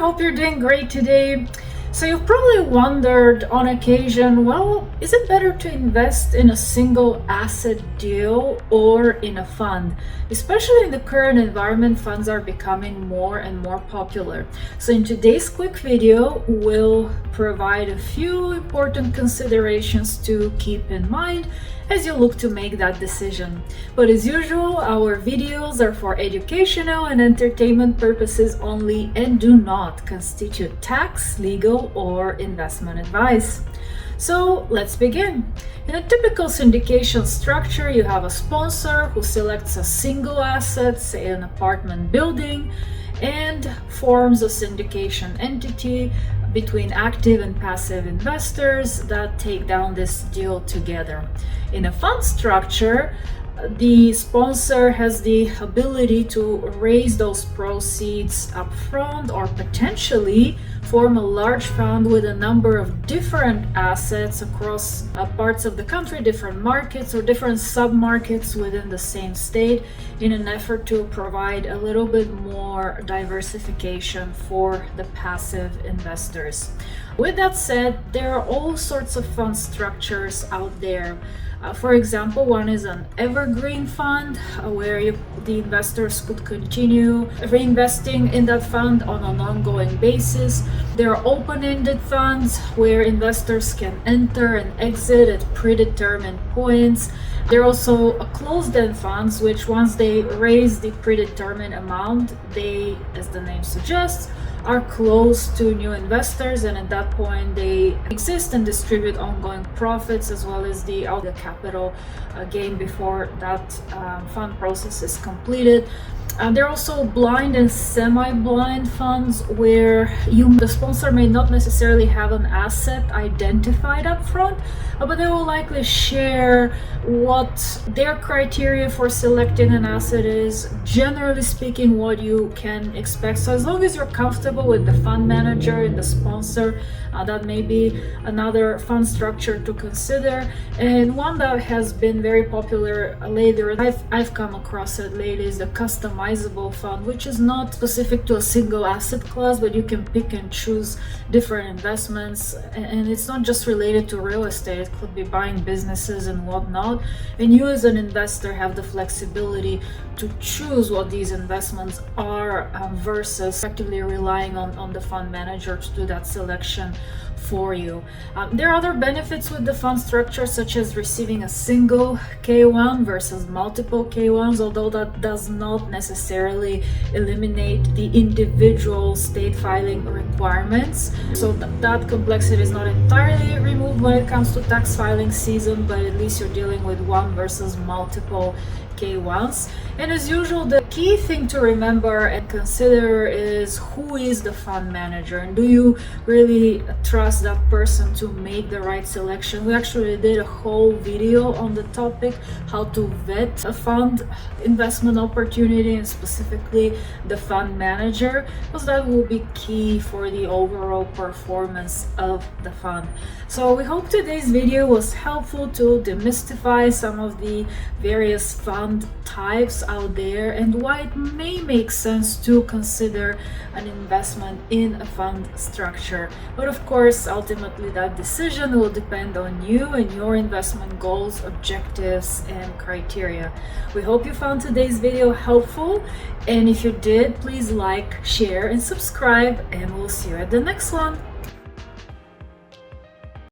hope you're doing great today. So you've probably wondered on occasion, well, is it better to invest in a single asset deal or in a fund? Especially in the current environment, funds are becoming more and more popular. So in today's quick video, we'll provide a few important considerations to keep in mind as you look to make that decision. But as usual, our videos are for educational and entertainment purposes only and do not constitute tax, legal, or investment advice. So let's begin. In a typical syndication structure, you have a sponsor who selects a single asset, say an apartment building, and forms a syndication entity between active and passive investors that take down this deal together. In a fund structure, the sponsor has the ability to raise those proceeds upfront or potentially form a large fund with a number of different assets across parts of the country, different markets or different sub-markets within the same state in an effort to provide a little bit more diversification for the passive investors. With that said, there are all sorts of fund structures out there. For example, one is an evergreen fund where the investors could continue reinvesting in that fund on an ongoing basis. There are open-ended funds where investors can enter and exit at predetermined points. There are also closed-end funds, which once they raise the predetermined amount, they, as the name suggests, are closed to new investors, and at that point they exist and distribute ongoing profits as well as the capital gain before that fund process is completed. There are also blind and semi-blind funds where the sponsor may not necessarily have an asset identified up front, but they will likely share what their criteria for selecting an asset is, generally speaking, what you can expect. So as long as you're comfortable with the fund manager and the sponsor, that may be another fund structure to consider. And one that has been very popular lately, I've come across it lately, is the customizable fund, which is not specific to a single asset class, but you can pick and choose different investments, and it's not just related to real estate. It could be buying businesses and whatnot, and you as an investor have the flexibility to choose what these investments are versus effectively relying on the fund manager to do that selection for you. There are other benefits with the fund structure, such as receiving a single K1 versus multiple K1s, although that does not necessarily eliminate the individual state filing requirements. So that complexity is not entirely removed when it comes to tax filing season, but at least you're dealing with one versus multiple K1s. And as usual, the key thing to remember and consider is who is the fund manager, and do you really trust that person to make the right selection? We actually did a whole video on the topic, how to vet a fund investment opportunity and specifically the fund manager, because that will be key for the overall performance of the fund. So we hope today's video was helpful to demystify some of the various fund types out there and why it may make sense to consider an investment in a fund structure. But of course, ultimately that decision will depend on you and your investment goals, objectives, and criteria. We hope you found today's video helpful, and if you did, please like, share, and subscribe, and we'll see you at the next one.